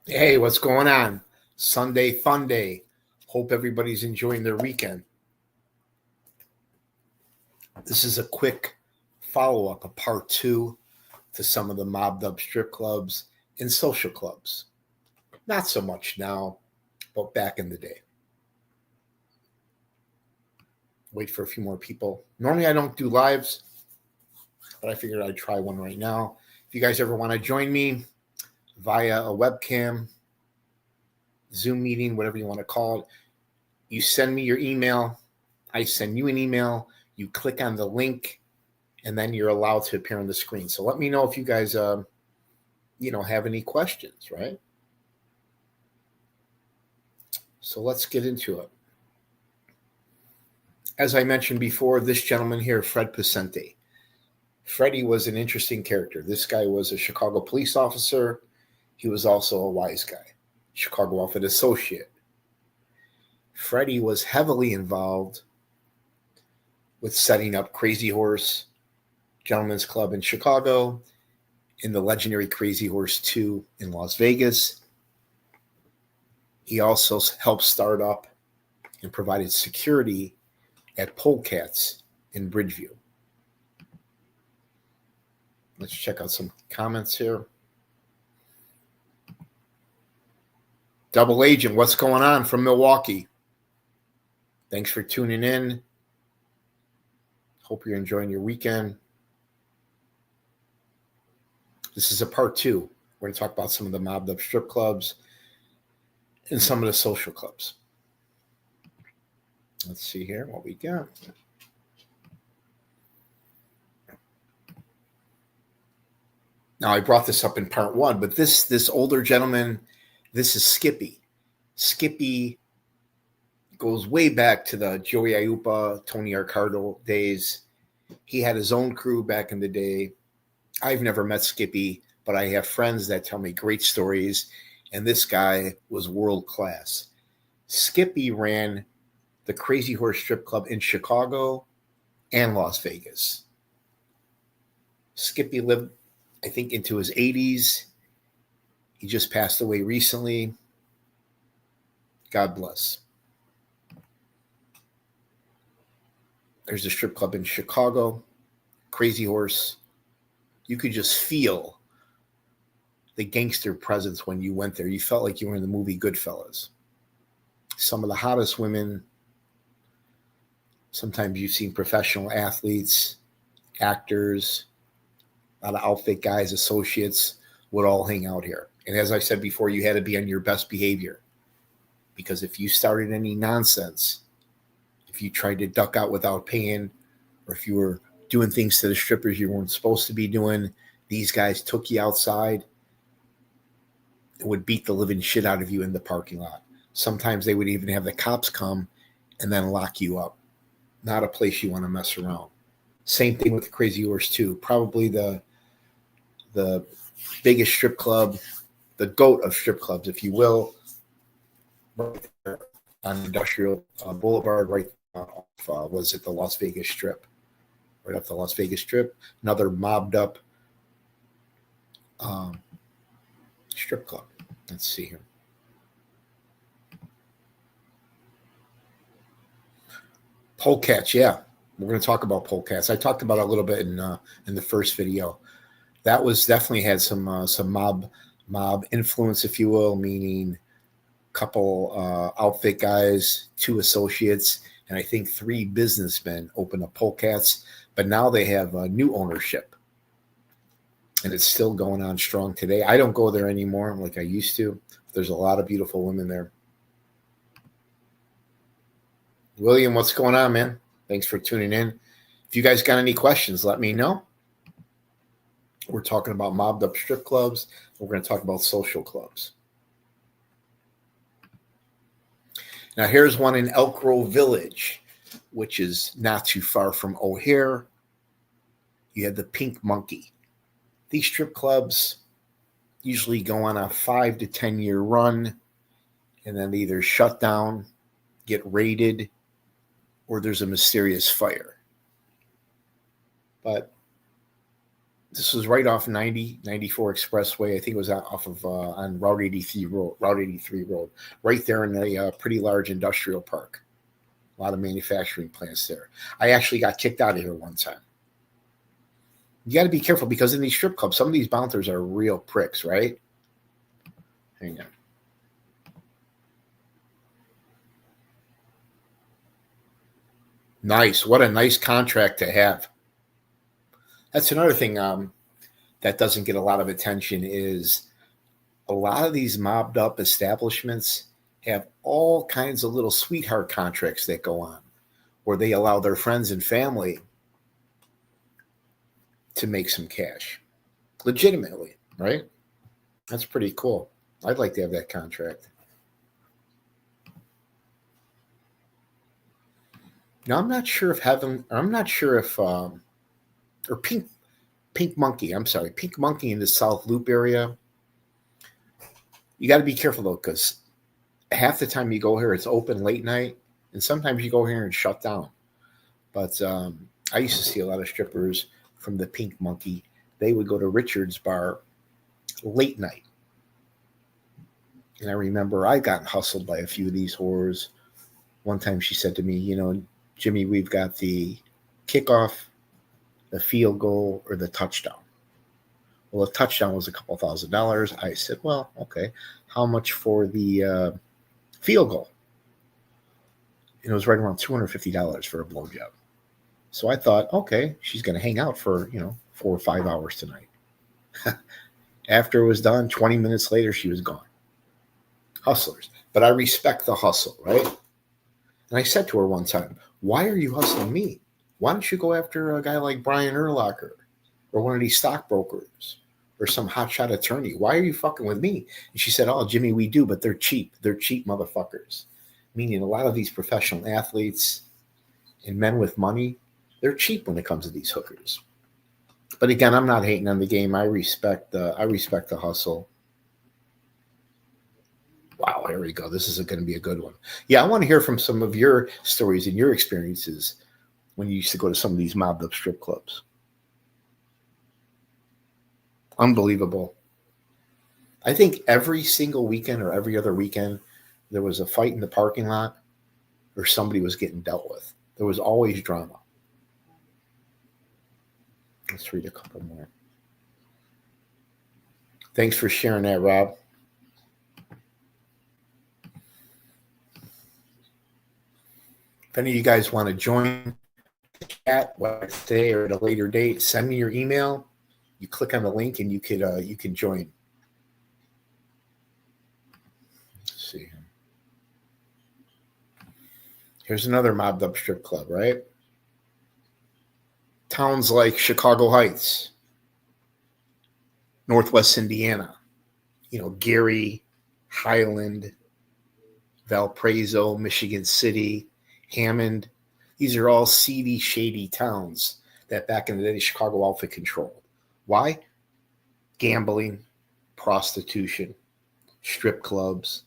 Hey, what's going on? Sunday fun day. Hope everybody's enjoying their weekend. This is a quick follow up, a part two to some of the mobbed up strip clubs and social clubs. Not so much now, but back in the day. Wait for a few more people. Normally I don't do lives, but I figured I'd try one right now. If you guys ever want to join me via a webcam, Zoom meeting, whatever you want to call it, you send me your email. I send you an email. You click on the link, and then you're allowed to appear on the screen. So let me know if you guys, have any questions, right? So let's get into it. As I mentioned before, this gentleman here, Fred Pacente. Freddie was an interesting character. This guy was a Chicago police officer. He was also a wise guy, Chicago Outfit associate. Freddie was heavily involved with setting up Crazy Horse Gentlemen's Club in Chicago, in the legendary Crazy Horse 2 in Las Vegas. He also helped start up and provided security at Polecats in Bridgeview. Let's check out some comments here. Double Agent, what's going on from Milwaukee? Thanks for tuning in. Hope you're enjoying your weekend. This is a part two. We're going to talk about some of the mobbed up strip clubs and some of the social clubs. Let's see here what we got. Now, I brought this up in part one, but this older gentleman, this is Skippy. Skippy goes way back to the Joey Aiuppa, Tony Arcardo days. He had his own crew back in the day. I've never met Skippy, but I have friends that tell me great stories, and this guy was world class. Skippy ran the Crazy Horse Strip Club in Chicago and Las Vegas. Skippy lived, I think, into his 80s. He just passed away recently. God bless. There's a strip club in Chicago, Crazy Horse. You could just feel the gangster presence when you went there. You felt like you were in the movie Goodfellas. Some of the hottest women. Sometimes you've seen professional athletes, actors, a lot of outfit guys, associates would all hang out here. And as I said before, you had to be on your best behavior. Because if you started any nonsense, if you tried to duck out without paying, or if you were doing things to the strippers you weren't supposed to be doing, these guys took you outside and would beat the living shit out of you in the parking lot. Sometimes they would even have the cops come and then lock you up. Not a place you want to mess around. Same thing with the Crazy Horse 2. Probably the biggest strip club, the GOAT of strip clubs, if you will, right there on Industrial Boulevard, right off, was it the Las Vegas Strip? Right off the Las Vegas Strip. Another mobbed up strip club. Let's see here. Polecats, yeah. We're going to talk about polecats. I talked about it a little bit in the first video. That was definitely had some mob influence, if you will, meaning a couple outfit guys, 2 associates, and I think 3 businessmen opened up polecats. But now they have new ownership, and it's still going on strong today. I don't go there anymore like I used to. There's a lot of beautiful women there. William, what's going on, man? Thanks for tuning in. If you guys got any questions, let me know. We're talking about mobbed up strip clubs. We're going to talk about social clubs. Now, here's one in Elk Grove Village, which is not too far from O'Hare. You had the Pink Monkey. These strip clubs usually go on a 5 to 10 year run, and then they either shut down, get raided, or there's a mysterious fire. But This was right off 94 Expressway. I think it was off of on Route 83 Road, right there in a pretty large industrial park. A lot of manufacturing plants there. I actually got kicked out of here one time. You got to be careful because in these strip clubs, some of these bouncers are real pricks, right? Hang on. Nice. What a nice contract to have. That's another thing that doesn't get a lot of attention is a lot of these mobbed up establishments have all kinds of little sweetheart contracts that go on where they allow their friends and family to make some cash legitimately, right? That's pretty cool. I'd like to have that contract. Now I'm not sure if or Pink Monkey. I'm sorry, Pink Monkey in the South Loop area. You got to be careful though, because half the time you go here, it's open late night, and sometimes you go here and shut down. But I used to see a lot of strippers from the Pink Monkey. They would go to Richard's bar late night. And I remember I got hustled by a few of these whores. One time she said to me, Jimmy, we've got the kickoff, the field goal, or the touchdown. Well, the touchdown was a couple $1,000s. I said, well, okay. How much for the field goal? And it was right around $250 for a blowjob. So I thought, okay, she's going to hang out for, 4 or 5 hours tonight. After it was done, 20 minutes later, she was gone. Hustlers. But I respect the hustle, right? And I said to her one time, why are you hustling me? Why don't you go after a guy like Brian Urlacher or one of these stockbrokers or some hotshot attorney? Why are you fucking with me? And she said, oh, Jimmy, we do, but they're cheap. They're cheap motherfuckers. Meaning a lot of these professional athletes and men with money, they're cheap when it comes to these hookers. But again, I'm not hating on the game. I respect the hustle. Wow, here we go. This is going to be a good one. Yeah, I want to hear from some of your stories and your experiences when you used to go to some of these mobbed up strip clubs. Unbelievable. I think every single weekend or every other weekend, there was a fight in the parking lot or somebody was getting dealt with. There was always drama. Let's read a couple more. Thanks for sharing that, Rob. If any of you guys want to join the chat, whether today or at a later date, send me your email. You click on the link and you can join. Let's see. Here's another mobbed up strip club, right? Towns like Chicago Heights, Northwest Indiana, Gary, Highland, Valparaiso, Michigan City, Hammond. These are all seedy, shady towns that back in the day Chicago outfit controlled. Why? Gambling, prostitution, strip clubs,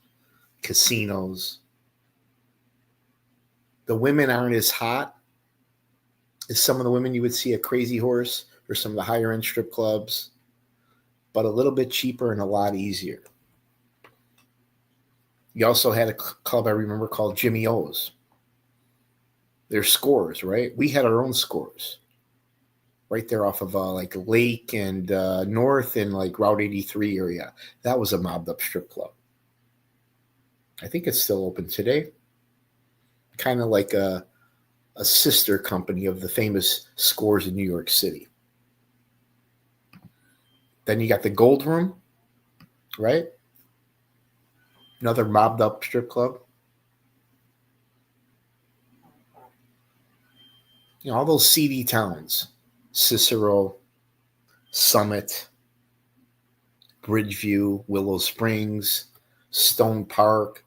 casinos. The women aren't as hot as some of the women you would see at Crazy Horse or some of the higher end strip clubs, but a little bit cheaper and a lot easier. You also had a club I remember called Jimmy O's. Their scores, right? We had our own scores right there off of like Lake and North and like Route 83 area. That was a mobbed up strip club. I think it's still open today. Kind of like a sister company of the famous Scores in New York City. Then you got the Gold Room, right? Another mobbed up strip club. All those seedy towns, Cicero, Summit, Bridgeview, Willow Springs, Stone Park,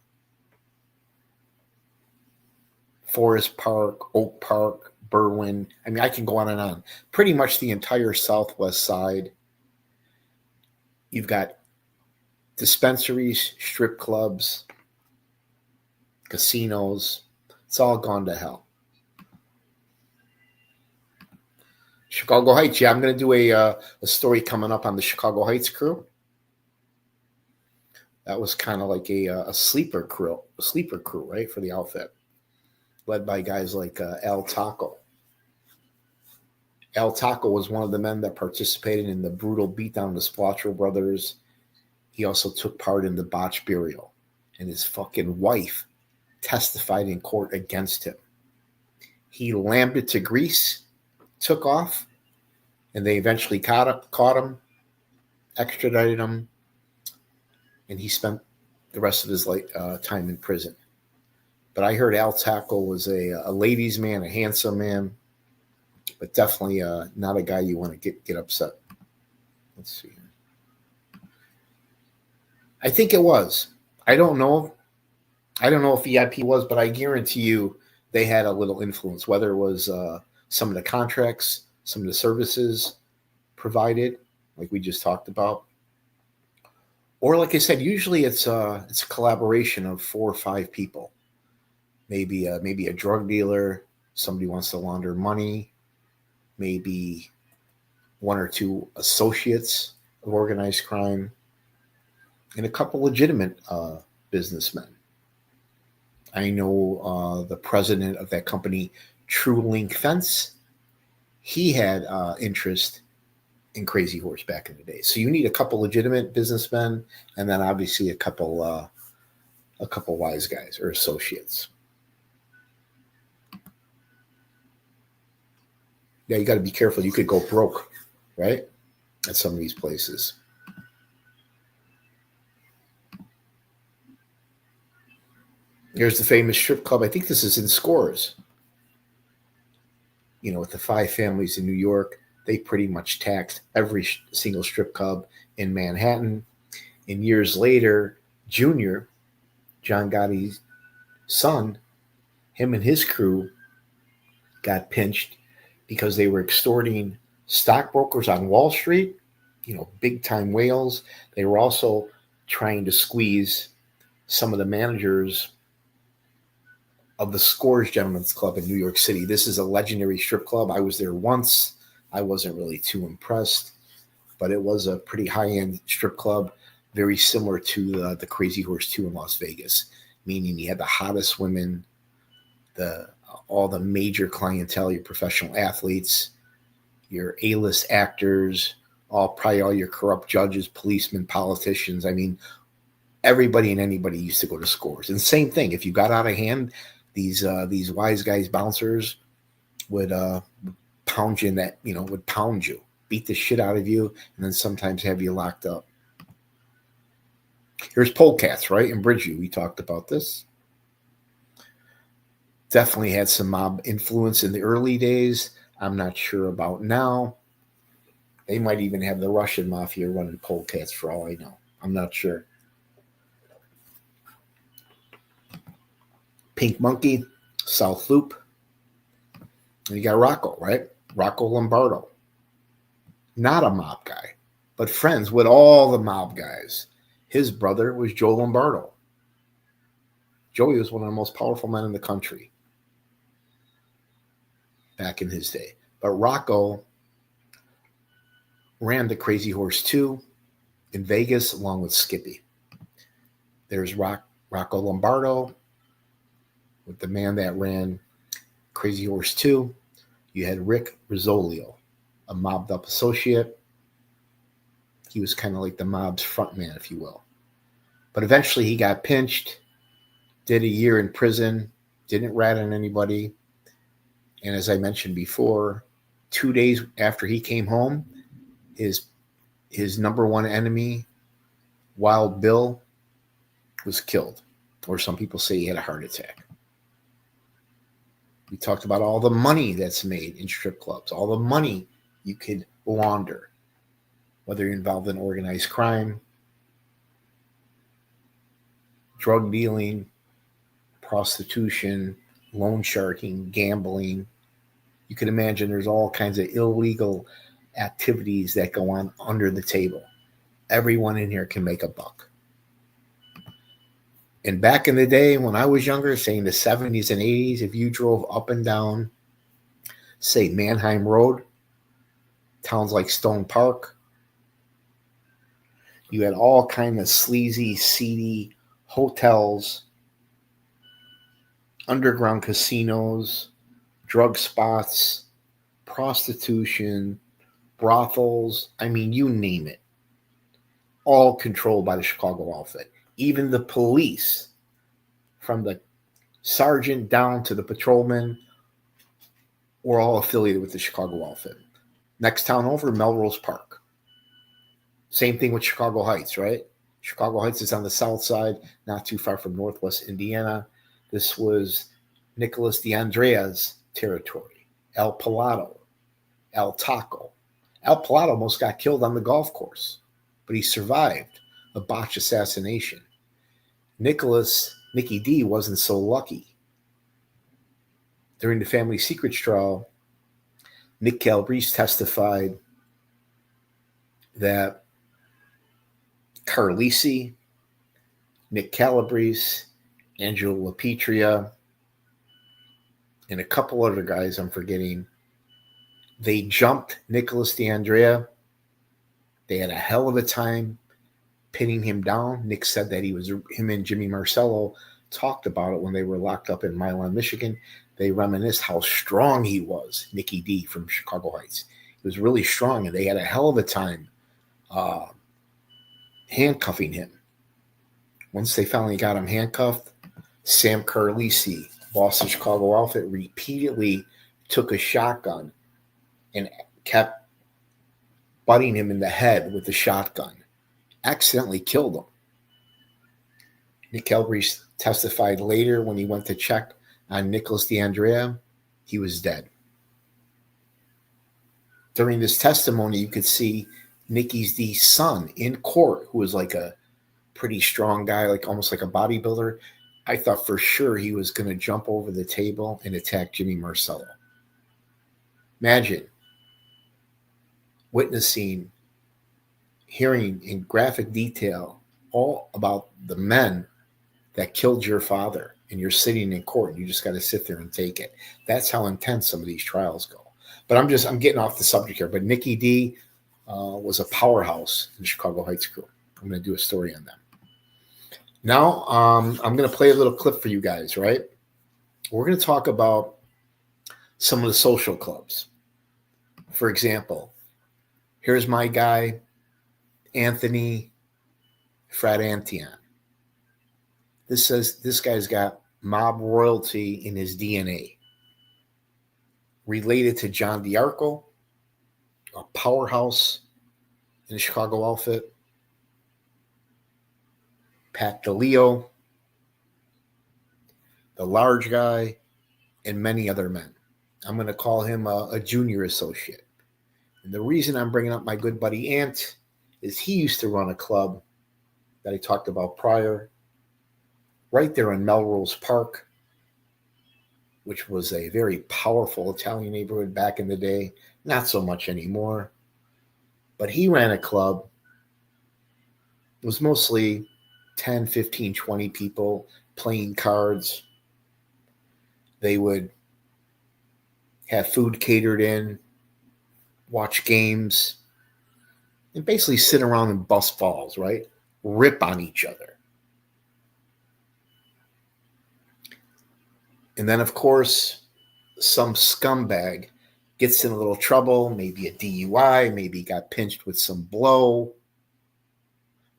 Forest Park, Oak Park, Berwyn. I mean, I can go on and on. Pretty much the entire southwest side. You've got dispensaries, strip clubs, casinos. It's all gone to hell. Chicago Heights. Yeah, I'm going to do a story coming up on the Chicago Heights crew. That was kind of like a sleeper crew, right, for the outfit, led by guys like Al Taco. Al Taco was one of the men that participated in the brutal beatdown of the Splatro brothers. He also took part in the botched burial, and his fucking wife testified in court against him. He lammed it to Greece, took off, and they eventually caught him, extradited him, and he spent the rest of his time in prison. But I heard Al Taco was a ladies' man, a handsome man, but definitely not a guy you want to get upset. Let's see. I think it was. I don't know. I don't know if VIP was, but I guarantee you they had a little influence, whether it was some of the contracts, some of the services provided, like we just talked about. Or like I said, usually it's a collaboration of 4 or 5 people. Maybe a drug dealer, somebody wants to launder money, maybe 1 or 2 associates of organized crime, and a couple legitimate businessmen. I know the president of that company, True Link Fence, he had interest in Crazy Horse back in the day. So you need a couple legitimate businessmen, and then obviously a couple wise guys or associates. Yeah, you got to be careful. You could go broke, right, at some of these places. Here's the famous strip club. I think this is in Scores. You know, with the 5 families in New York, they pretty much taxed every single strip club in Manhattan. And years later, Junior, John Gotti's son, him and his crew got pinched because they were extorting stockbrokers on Wall Street, you know, big time whales. They were also trying to squeeze some of the managers of the Scores Gentlemen's Club in New York City. This is a legendary strip club. I was there once. I wasn't really too impressed, but it was a pretty high-end strip club, very similar to the Crazy Horse 2 in Las Vegas, meaning you had the hottest women, all the major clientele, your professional athletes, your A-list actors, probably all your corrupt judges, policemen, politicians. I mean, everybody and anybody used to go to Scores. And same thing, if you got out of hand, these wise guys, bouncers, would pound you would pound you, beat the shit out of you, and then sometimes have you locked up. Here's Polecats, right, in Bridgeview. We talked about this. Definitely had some mob influence in the early days. I'm not sure about now. They might even have the Russian mafia running Polecats for all I know. I'm not sure. Pink Monkey, South Loop. And you got Rocco, right? Rocco Lombardo. Not a mob guy, but friends with all the mob guys. His brother was Joe Lombardo. Joey was one of the most powerful men in the country back in his day. But Rocco ran the Crazy Horse 2 in Vegas along with Skippy. There's Rocco Lombardo with the man that ran Crazy Horse 2. You had Rick Rizzolio, a mobbed up associate. He was kind of like the mob's front man, if you will. But eventually he got pinched, did a year in prison, didn't rat on anybody. And as I mentioned before, 2 days after he came home, his number one enemy, Wild Bill, was killed. Or some people say he had a heart attack. We talked about all the money that's made in strip clubs, all the money you could launder, whether you're involved in organized crime, drug dealing, prostitution, loan sharking, gambling. You can imagine there's all kinds of illegal activities that go on under the table. Everyone in here can make a buck. And back in the day when I was younger, say in the 70s and 80s, if you drove up and down, say, Mannheim Road, towns like Stone Park. You had all kind of sleazy, seedy hotels, underground casinos, drug spots, prostitution, brothels. I mean, you name it. All controlled by the Chicago outfit. Even the police, from the sergeant down to the patrolman, were all affiliated with the Chicago outfit. Next town over, Melrose Park. Same thing with Chicago Heights, right? Chicago Heights is on the south side, not too far from Northwest Indiana. This was Nicholas DeAndrea's territory. El Palado, El Taco. El Palado almost got killed on the golf course, but he survived a botched assassination. Nicky D, wasn't so lucky. During the family secrets trial, Nick Calabrese testified that Carlisi, Nick Calabrese, Angelo LaPetria, and a couple other guys I'm forgetting, they jumped Nicholas DeAndrea. They had a hell of a time pinning him down. Nick said that him and Jimmy Marcello talked about it when they were locked up in Milan, Michigan. They reminisced how strong he was, Nicky D from Chicago Heights. He was really strong, and they had a hell of a time handcuffing him. Once they finally got him handcuffed, Sam Carlisi, boss of Chicago outfit, repeatedly took a shotgun and kept butting him in the head with the shotgun. Accidentally killed him. Nick Calabrese testified later when he went to check on Nicholas DeAndrea, he was dead. During this testimony, you could see Nicky's D son in court, who was like a pretty strong guy, like almost like a bodybuilder. I thought for sure he was going to jump over the table and attack Jimmy Marcello. Imagine witnessing, hearing in graphic detail all about the men that killed your father, and you're sitting in court and you just got to sit there and take it. That's how intense some of these trials go. But I'm getting off the subject here. But Nicky D was a powerhouse in the Chicago Heights crew. I'm going to do a story on them. Now, I'm going to play a little clip for you guys, right? We're going to talk about some of the social clubs. For example, here's my guy, Anthony Fred Antion. This says this guy's got mob royalty in his DNA. Related to John DiArco, a powerhouse in the Chicago outfit. Pat DeLeo, the large guy, and many other men. I'm going to call him a junior associate. And the reason I'm bringing up my good buddy Ant is he used to run a club that I talked about prior, right there in Melrose Park, which was a very powerful Italian neighborhood back in the day. Not so much anymore. But he ran a club. It was mostly 10, 15, 20 people playing cards. They would have food catered in, watch games, and basically sit around and bust balls, right? Rip on each other. And then, of course, some scumbag gets in a little trouble, maybe a DUI, maybe got pinched with some blow,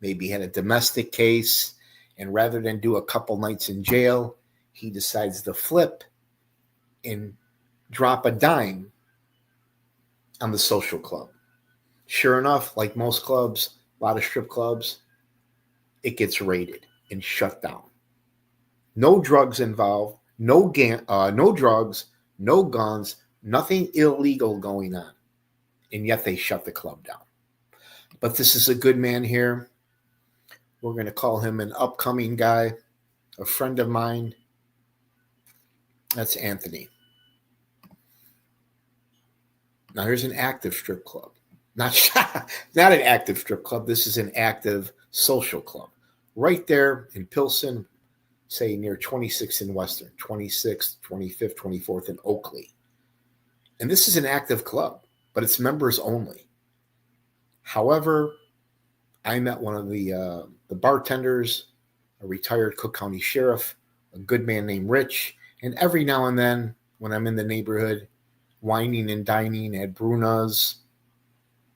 maybe had a domestic case, and rather than do a couple nights in jail, he decides to flip and drop a dime on the social club. Sure enough, like most clubs, a lot of strip clubs, it gets raided and shut down. No drugs involved, no drugs, no guns, nothing illegal going on. And yet they shut the club down. But this is a good man here. We're going to call him an upcoming guy, a friend of mine. That's Anthony. Now here's an active strip club. Not an active strip club. This is an active social club. Right there in Pilsen, say near 26th and Western, 26th, 25th, 24th in Oakley. And this is an active club. but it's members only. However, I met one of the bartenders, a retired Cook County sheriff, a good man named Rich, and every now and then when I'm in the neighborhood, wining and dining at Bruna's,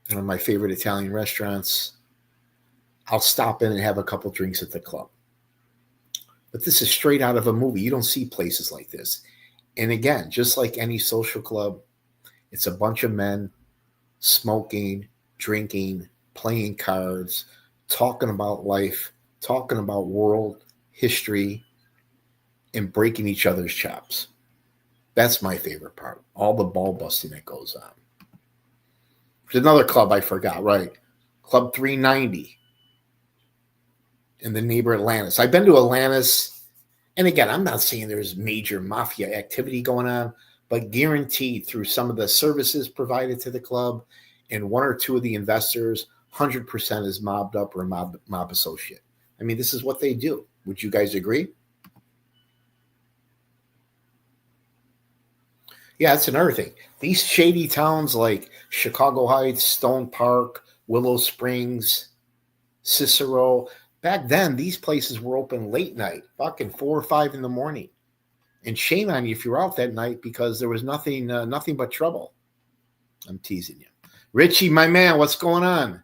one of my favorite Italian restaurants, I'll stop in and have a couple drinks at the club. But this is straight out of a movie. You don't see places like this. And again, just like any social club, it's a bunch of men smoking, drinking, playing cards, talking about life, talking about world history, and breaking each other's chops. That's my favorite part. All the ball busting that goes on. There's another club I forgot, right? Club 390 in the neighbor Atlantis. I've been to Atlantis, and again, I'm not saying there's major mafia activity going on, but guaranteed through some of the services provided to the club and one or two of the investors, 100% is mobbed up or mob associate. I mean, this is what they do. Would you guys agree? Yeah, that's another thing. These shady towns like Chicago Heights, Stone Park, Willow Springs, Cicero, back then, these places were open late night, fucking 4 or 5 in the morning. And shame on you if you're out that night because there was nothing but trouble. I'm teasing you. Richie, my man, what's going on?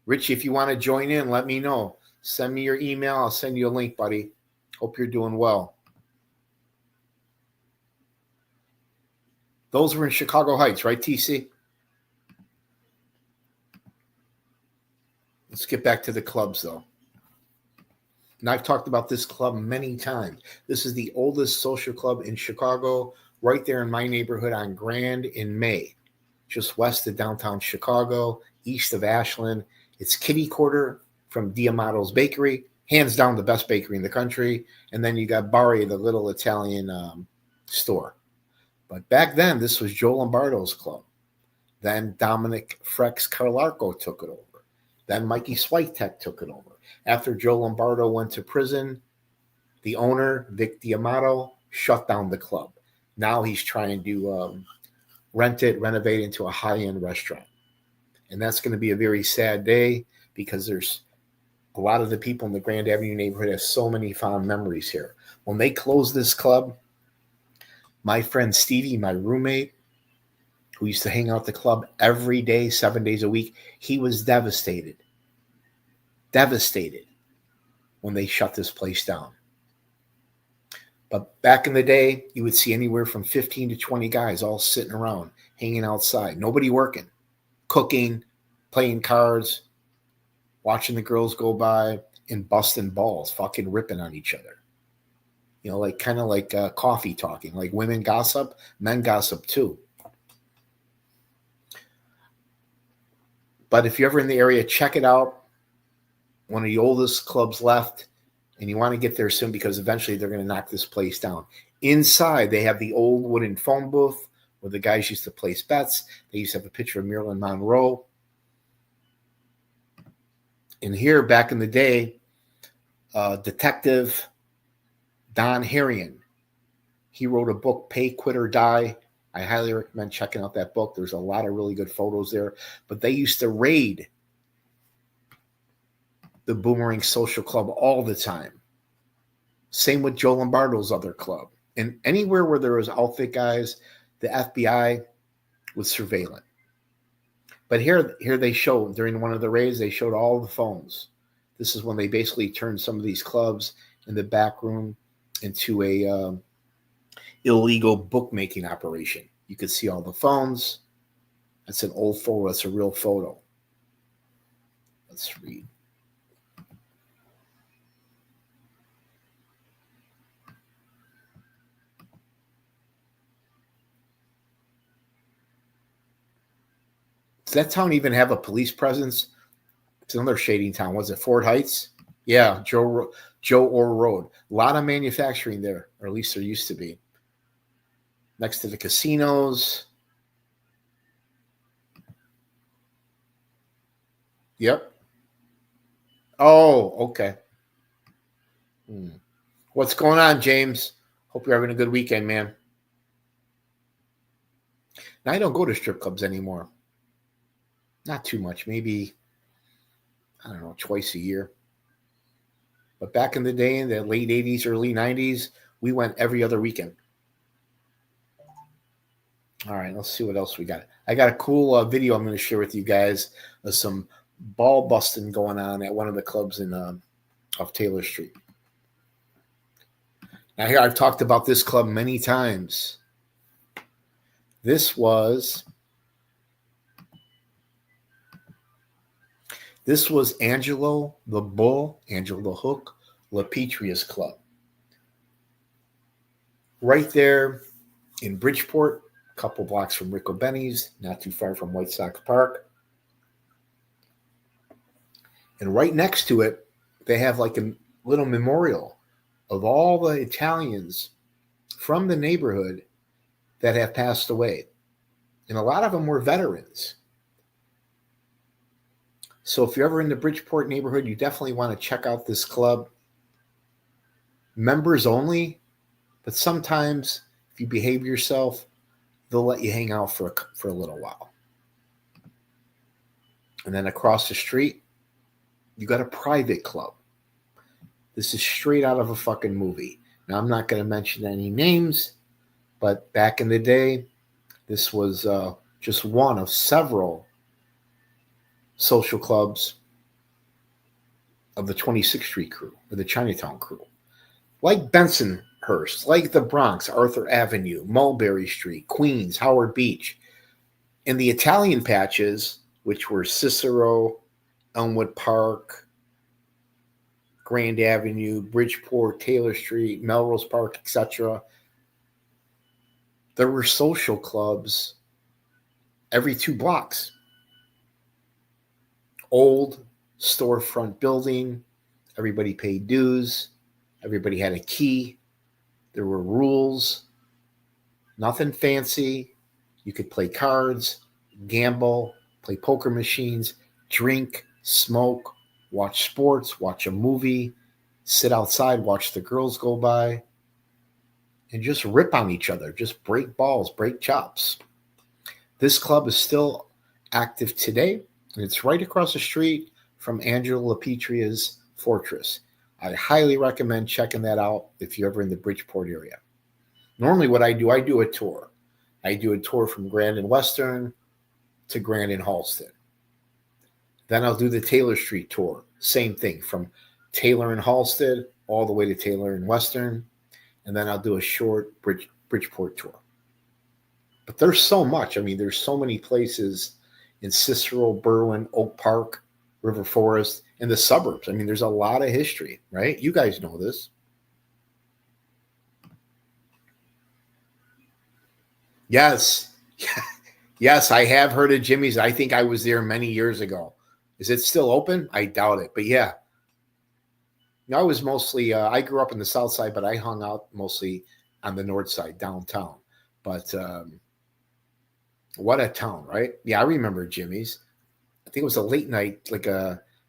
Richie, if you want to join in, let me know. Send me your email. I'll send you a link, buddy. Hope you're doing well. Those were in Chicago Heights, right, TC? Let's get back to the clubs, though. And I've talked about this club many times. This is the oldest social club in Chicago, right there in my neighborhood on Grand in May, just west of downtown Chicago, east of Ashland. It's kitty quarter from Diamato's Bakery, hands down the best bakery in the country. And then you got Bari, the little Italian store. But back then, this was Joe Lombardo's club. Then Dominic Frex Carlarco took it over. Then Mikey Switek took it over. After Joe Lombardo went to prison, the owner, Vic Diamato, shut down the club. Now he's trying to rent it, renovate it into a high-end restaurant. And that's going to be a very sad day because there's a lot of the people in the Grand Avenue neighborhood have so many fond memories here. When they closed this club, my friend Stevie, my roommate, who used to hang out at the club every day, 7 days a week, he was devastated when they shut this place down. But back in the day, you would see anywhere from 15 to 20 guys all sitting around, hanging outside, nobody working, cooking, playing cards, watching the girls go by, and busting balls, fucking ripping on each other. You know, like kind of like coffee talking, like women gossip, men gossip too. But if you're ever in the area, check it out. One of the oldest clubs left, and you want to get there soon because eventually they're going to knock this place down. Inside, they have the old wooden phone booth where the guys used to place bets. They used to have a picture of Marilyn Monroe. And here, back in the day, Detective Don Harrion, he wrote a book, Pay, Quit, or Die. I highly recommend checking out that book. There's a lot of really good photos there. But they used to raid the Boomerang Social Club all the time. Same with Joe Lombardo's other club. And anywhere where there was outfit guys, the FBI was surveilling. But here they showed, during one of the raids, they showed all the phones. This is when they basically turned some of these clubs in the back room into a illegal bookmaking operation. You could see all the phones. That's an old photo. That's a real photo. Let's read. Does that town even have a police presence? It's another shading town. Was it Fort Heights? Yeah, Joe Orr Road. A lot of manufacturing there, or at least there used to be. Next to the casinos. Yep. Oh, okay. What's going on, James? Hope you're having a good weekend, man. Now, I don't go to strip clubs anymore. Not too much, maybe, I don't know, twice a year. But back in the day, in the late 80s, early 90s, we went every other weekend. All right, let's see what else we got. I got a cool video I'm going to share with you guys of some ball busting going on at one of the clubs in off Taylor Street. Now here, I've talked about this club many times. This was Angelo the Bull, Angelo the Hook, LaPetria's club. Right there in Bridgeport, a couple blocks from Rico Benny's, not too far from White Sox Park. And right next to it, they have like a little memorial of all the Italians from the neighborhood that have passed away. And a lot of them were veterans. So if you're ever in the Bridgeport neighborhood, you definitely want to check out this club. Members only, but sometimes if you behave yourself, they'll let you hang out for a little while. And then across the street, you got a private club. This is straight out of a fucking movie. Now, I'm not going to mention any names, but back in the day, this was just one of several social clubs of the 26th Street crew, or the Chinatown crew. Like Bensonhurst, like the Bronx, Arthur Avenue, Mulberry Street, Queens, Howard Beach. And the Italian patches, which were Cicero, Elmwood Park, Grand Avenue, Bridgeport, Taylor Street, Melrose Park, etc. There were social clubs every 2 blocks. Old storefront building. Everybody paid dues. Everybody had a key. There were rules. Nothing fancy. You could play cards, gamble, play poker machines, drink, smoke, watch sports, watch a movie, sit outside, watch the girls go by, and just rip on each other, just break balls, break chops. This club is still active today, and it's right across the street from Angelo LaPetria's Fortress. I highly recommend checking that out if you're ever in the Bridgeport area. Normally what I do a tour. I do a tour from Grand and Western to Grand and Halsted. Then I'll do the Taylor Street tour. Same thing, from Taylor and Halsted all the way to Taylor and Western. And then I'll do a short Bridgeport tour. But there's so much. I mean, there's so many places in Cicero, Berwyn, Oak Park, River Forest, and the suburbs. I mean, there's a lot of history, right? You guys know this. Yes. Yes, I have heard of Jimmy's. I think I was there many years ago. Is it still open? I doubt it. But yeah. I was mostly, I grew up in the south side, but I hung out mostly on the north side, downtown. But what a town, right? Yeah, I remember Jimmy's. I think it was a late night,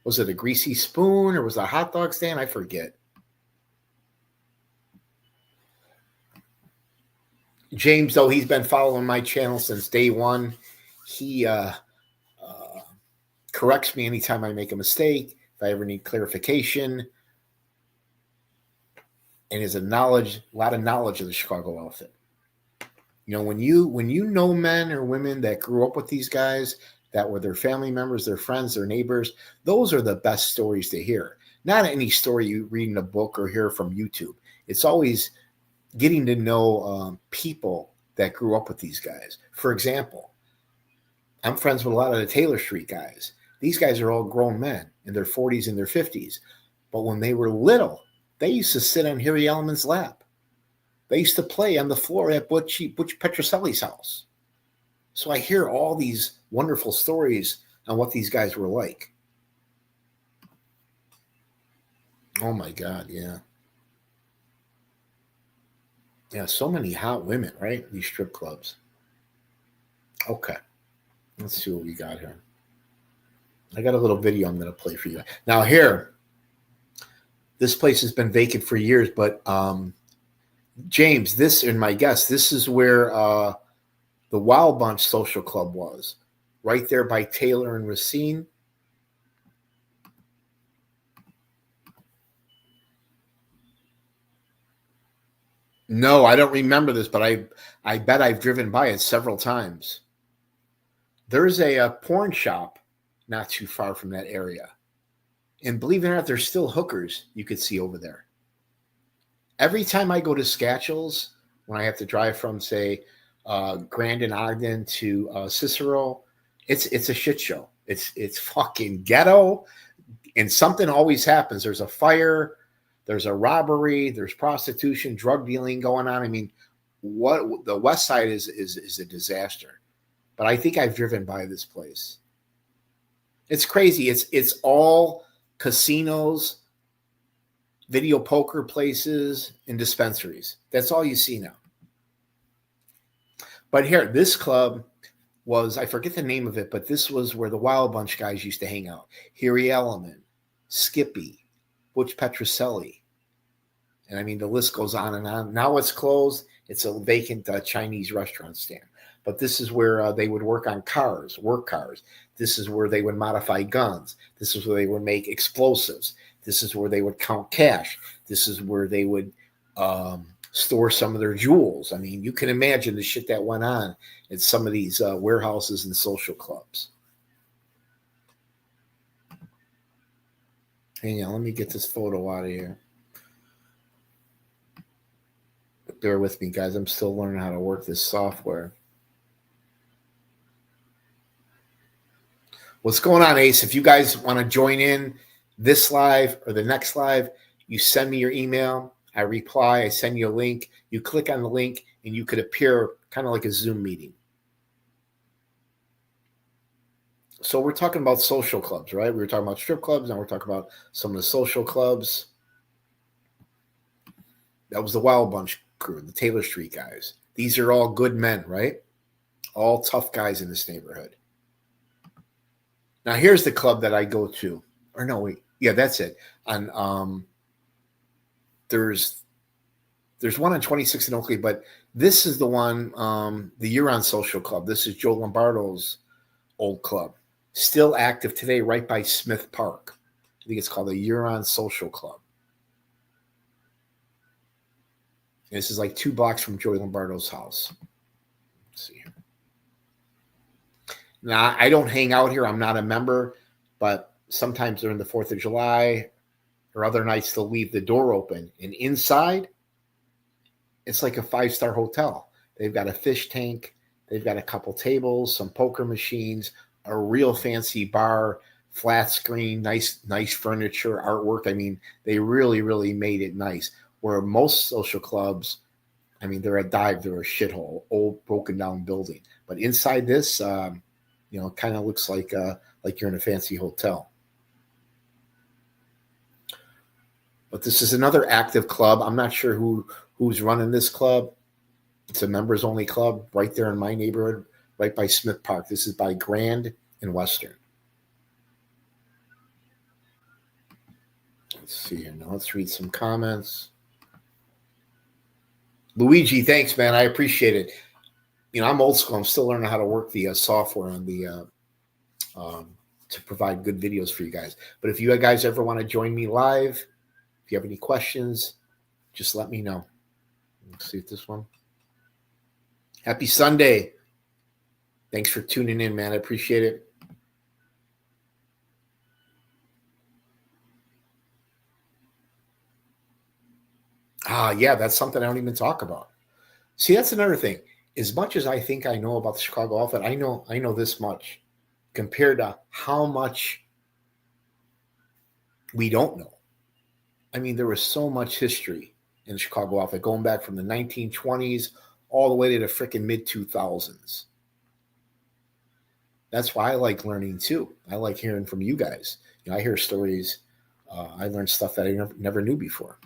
was it a Greasy Spoon or was it a hot dog stand? I forget. James, though, he's been following my channel since day one. He corrects me anytime I make a mistake, if I ever need clarification. And has a lot of knowledge of the Chicago outfit. You know, when you know men or women that grew up with these guys, that were their family members, their friends, their neighbors, those are the best stories to hear. Not any story you read in a book or hear from YouTube. It's always getting to know people that grew up with these guys. For example, I'm friends with a lot of the Taylor Street guys. These guys are all grown men in their 40s and their 50s. But when they were little, they used to sit on Harry Elman's lap. They used to play on the floor at Butch Petroselli's house. So I hear all these wonderful stories on what these guys were like. Oh my God, yeah. Yeah, so many hot women, right? These strip clubs. Okay. Let's see what we got here. I got a little video I'm going to play for you. Now here, this place has been vacant for years, but James, this, and my guess, this is where the Wild Bunch Social Club was. right there by Taylor and Racine. No, I don't remember this, but I bet I've driven by it several times. There's a porn shop not too far from that area. And believe it or not, there's still hookers you could see over there. Every time I go to Sketchels, when I have to drive from, say, Grandin, Ogden to Cicero, it's a shit show. It's fucking ghetto, and something always happens. There's a fire, there's a robbery, there's prostitution, drug dealing going on. I mean, what the West Side is a disaster. But I think I've driven by this place. It's crazy. It's all casinos, video poker places, and dispensaries. That's all you see now. But here, this club was, I forget the name of it, but this was where the Wild Bunch guys used to hang out. Harry Element, Skippy, Butch Petroselli. And I mean, the list goes on and on. Now it's closed. It's a vacant Chinese restaurant stand. But this is where they would work on cars, work cars. This is where they would modify guns. This is where they would make explosives. This is where they would count cash. This is where they would store some of their jewels. I mean, you can imagine the shit that went on at some of these warehouses and social clubs. Hang on, let me get this photo out of here. Bear with me, guys. I'm still learning how to work this software. What's going on, Ace? If you guys want to join in this live or the next live, you send me your email. I reply. I send you a link. You click on the link, and you could appear kind of like a Zoom meeting. So we're talking about social clubs, right? We were talking about strip clubs. Now we're talking about some of the social clubs. That was the Wild Bunch crew, the Taylor Street guys. These are all good men, right? All tough guys in this neighborhood. Now here's the club that I go to. Or no, wait. Yeah, that's it. On there's one on 26th and Oakley, but this is the one, the Huron Social Club. This is Joe Lombardo's old club. Still active today, right by Smith Park. I think it's called the Huron Social Club. This is like 2 blocks from Joey Lombardo's house. Let's see here. Now, I don't hang out here. I'm not a member, but sometimes during the 4th of July or other nights, they'll leave the door open. And inside, it's like a 5-star hotel. They've got a fish tank. They've got a couple tables, some poker machines, a real fancy bar, flat screen, nice furniture, artwork. I mean, they really, really made it nice. Where most social clubs, I mean, they're a dive, they're a shithole, old broken down building. But inside this, it kind of looks like you're in a fancy hotel. But this is another active club. I'm not sure who's running this club. It's a members only club right there in my neighborhood, right by Smith Park. This is by Grand and Western. Let's see here. Now let's read some comments. Luigi, thanks, man. I appreciate it. I'm old school. I'm still learning how to work the software on the to provide good videos for you guys. But if you guys ever want to join me live, if you have any questions, just let me know. Let's see if this one. Happy Sunday. Thanks for tuning in, man. I appreciate it. Yeah, that's something I don't even talk about. See, that's another thing. As much as I think I know about the Chicago outfit, I know this much compared to how much we don't know. I mean, there was so much history in the Chicago outfit, going back from the 1920s all the way to the freaking mid-2000s. That's why I like learning too. I like hearing from you guys. I hear stories. I learned stuff that I never knew before.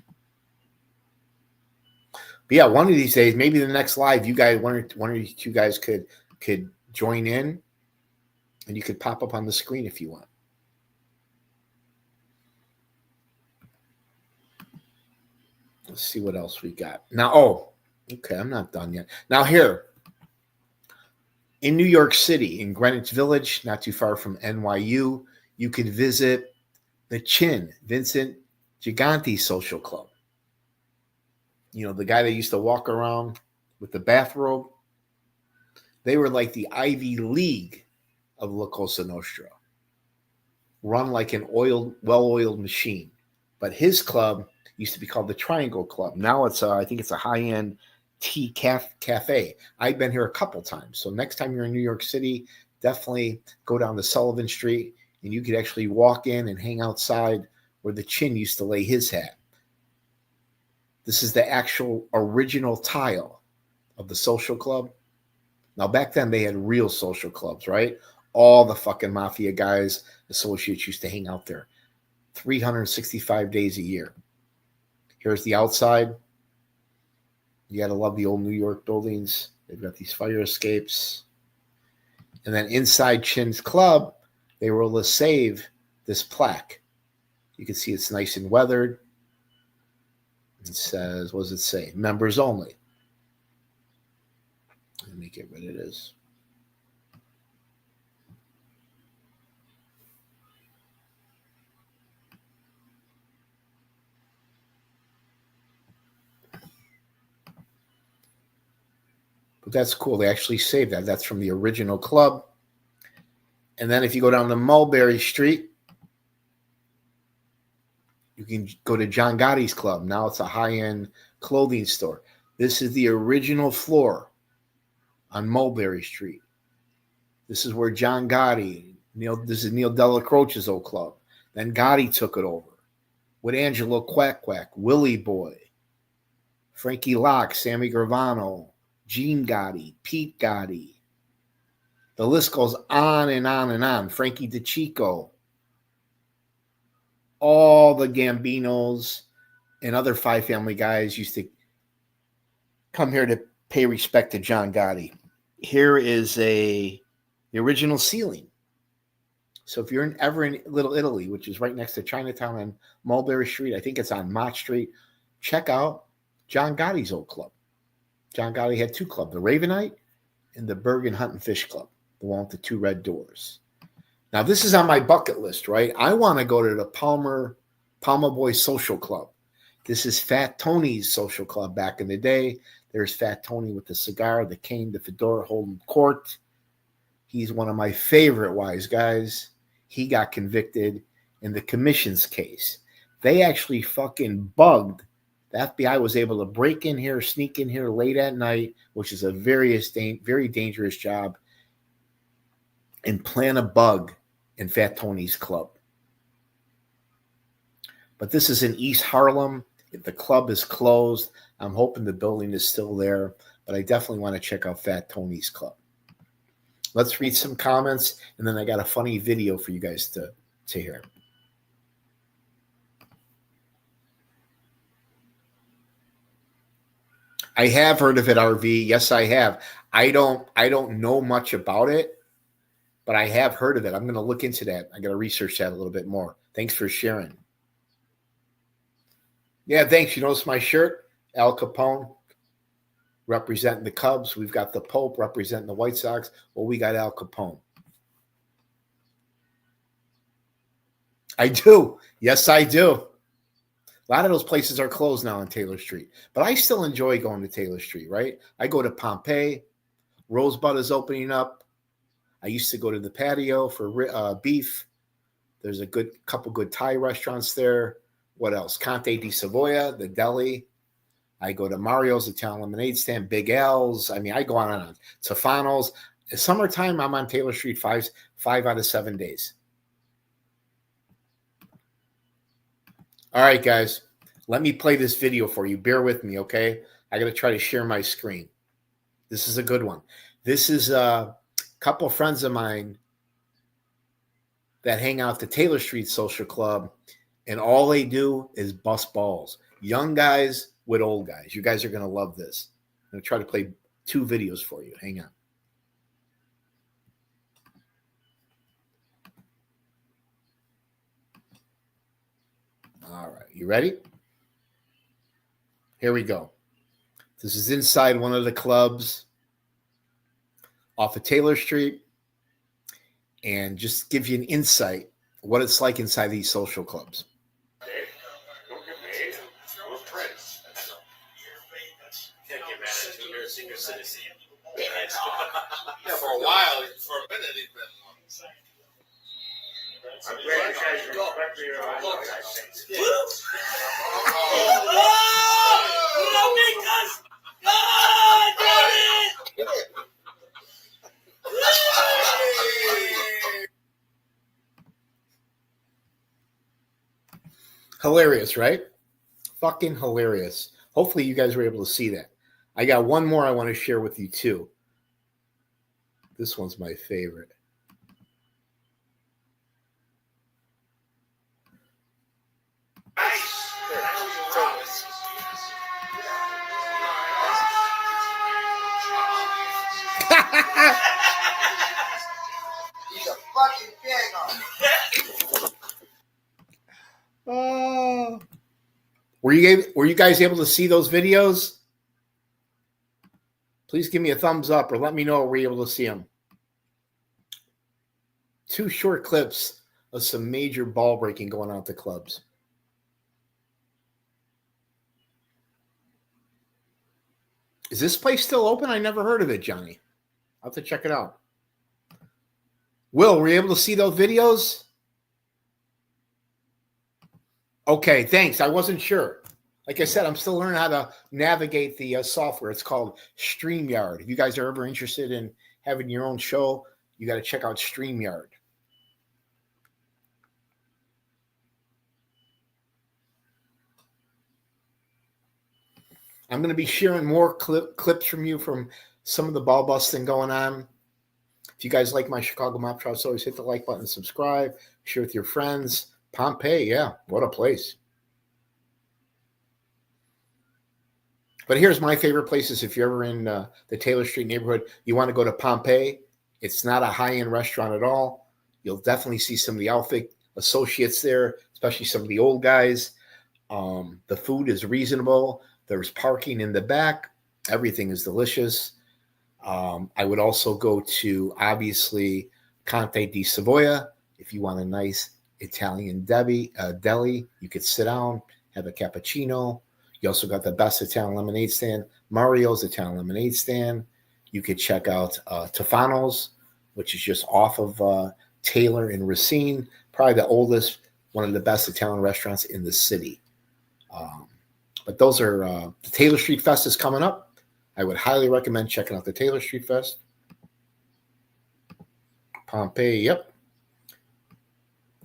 But yeah, one of these days, maybe the next live, you guys, one or two guys could join in, and you could pop up on the screen if you want. Let's see what else we got. Now, okay, I'm not done yet. Now here, In New York City, in Greenwich Village, not too far from NYU, you can visit the Vincent Gigante Social Club. You know, the guy that used to walk around with the bathrobe. They were like the Ivy League of La Cosa Nostra, run like an well-oiled machine. But his club used to be called the Triangle Club. Now I think it's a high-end tea cafe. I've been here a couple times. So next time you're in New York City, definitely go down to Sullivan Street, and you could actually walk in and hang outside where the Chin used to lay his hat. This is the actual original tile of the social club. Now, back then, they had real social clubs, right? All the fucking mafia guys, associates used to hang out there 365 days a year. Here's the outside. You got to love the old New York buildings. They've got these fire escapes. And then inside Chin's club, they were able to save this plaque. You can see it's nice and weathered. It says, what does it say? Members only. Let me get what it is. But that's cool. They actually saved that. That's from the original club. And then if you go down to Mulberry Street, you can go to John Gotti's club. Now it's a high-end clothing store. This is the original floor on Mulberry Street. This is where John Gotti, this is Neil Della Croce's old club. Then Gotti took it over with Angelo Quack Quack, Willie Boy, Frankie Locke, Sammy Gravano, Gene Gotti, Pete Gotti. The list goes on and on and on. Frankie DeChico. All the Gambinos and other Five Family guys used to come here to pay respect to John Gotti. Here is the original ceiling. So if you're ever in Little Italy, which is right next to Chinatown on Mulberry Street, I think it's on Mott Street, check out John Gotti's old club. John Gotti had two clubs, the Ravenite and the Bergen Hunt and Fish Club, the one with the two red doors. Now, this is on my bucket list, right? I want to go to the Palmer Boy Social Club. This is Fat Tony's social club back in the day. There's Fat Tony with the cigar, the cane, the fedora holding court. He's one of my favorite wise guys. He got convicted in the commissions case. They actually fucking bugged. The FBI was able to break in here, sneak in here late at night, which is a very dangerous job, and plan a bug in Fat Tony's club. But this is in East Harlem. If the club is closed, I'm hoping the building is still there, but I definitely want to check out Fat Tony's club. Let's read some comments, and then I got a funny video for you guys to hear. I have heard of it, RV. Yes, I have. I don't know much about it, but I have heard of it. I'm going to look into that. I got to research that a little bit more. Thanks for sharing. Yeah, thanks. You notice my shirt? Al Capone representing the Cubs. We've got the Pope representing the White Sox. Well, we got Al Capone. I do. Yes, I do. A lot of those places are closed now on Taylor Street, but I still enjoy going to Taylor Street, right? I go to Pompeii. Rosebud is opening up. I used to go to the patio for beef. There's a couple good Thai restaurants there. What else? Conte di Savoia, the deli. I go to Mario's Italian lemonade stand, Big L's. I mean, I go on and on. Tofano's. In summertime, I'm on Taylor Street 5 out of 7 days. All right, guys. Let me play this video for you. Bear with me, okay? I got to try to share my screen. This is a good one. This is a couple of friends of mine that hang out at the Taylor Street Social Club, and all they do is bust balls. Young guys with old guys. You guys are going to love this. I'm going to try to play 2 videos for you. Hang on. All right. You ready? Here we go. This is inside one of the clubs. off of Taylor Street and just give you an insight what it's like inside these social clubs. Yeah, for a while, for a minute, he's been. I'm glad you guys respect me. Hilarious, right? Fucking hilarious. Hopefully you guys were able to see that. I got one more I want to share with you too. This one's my favorite. He's a fucking pig. Oh. Were you guys able to see those videos? Please give me a thumbs up or let me know were you able to see them. 2 short clips of some major ball breaking going on at the clubs. Is this place still open? I never heard of it, Johnny. I'll have to check it out. Will, were you able to see those videos? Okay, thanks. I wasn't sure. Like I said, I'm still learning how to navigate the software. It's called StreamYard. If you guys are ever interested in having your own show, you got to check out StreamYard. I'm going to be sharing more clips from you from some of the ball busting going on. If you guys like my Chicago Mob Trials, always hit the like button, subscribe, share with your friends. Pompeii, yeah, what a place. But here's my favorite places. If you're ever in the Taylor Street neighborhood, you want to go to Pompeii. It's not a high-end restaurant at all. You'll definitely see some of the outfit associates there, especially some of the old guys. The food is reasonable. There's parking in the back. Everything is delicious. I would also go to, obviously, Conte di Savoia. If you want a nice Italian deli, you could sit down, have a cappuccino. You also got the best Italian lemonade stand, Mario's Italian lemonade stand. You could check out Tofano's, which is just off of Taylor and Racine, probably the oldest, one of the best Italian restaurants in the city. But those are the Taylor Street Fest is coming up. I would highly recommend checking out the Taylor Street Fest. Pompeii, yep.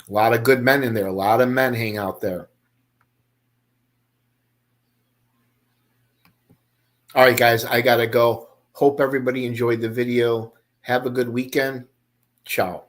A lot of good men in there. A lot of men hang out there. All right, guys, I got to go. Hope everybody enjoyed the video. Have a good weekend. Ciao.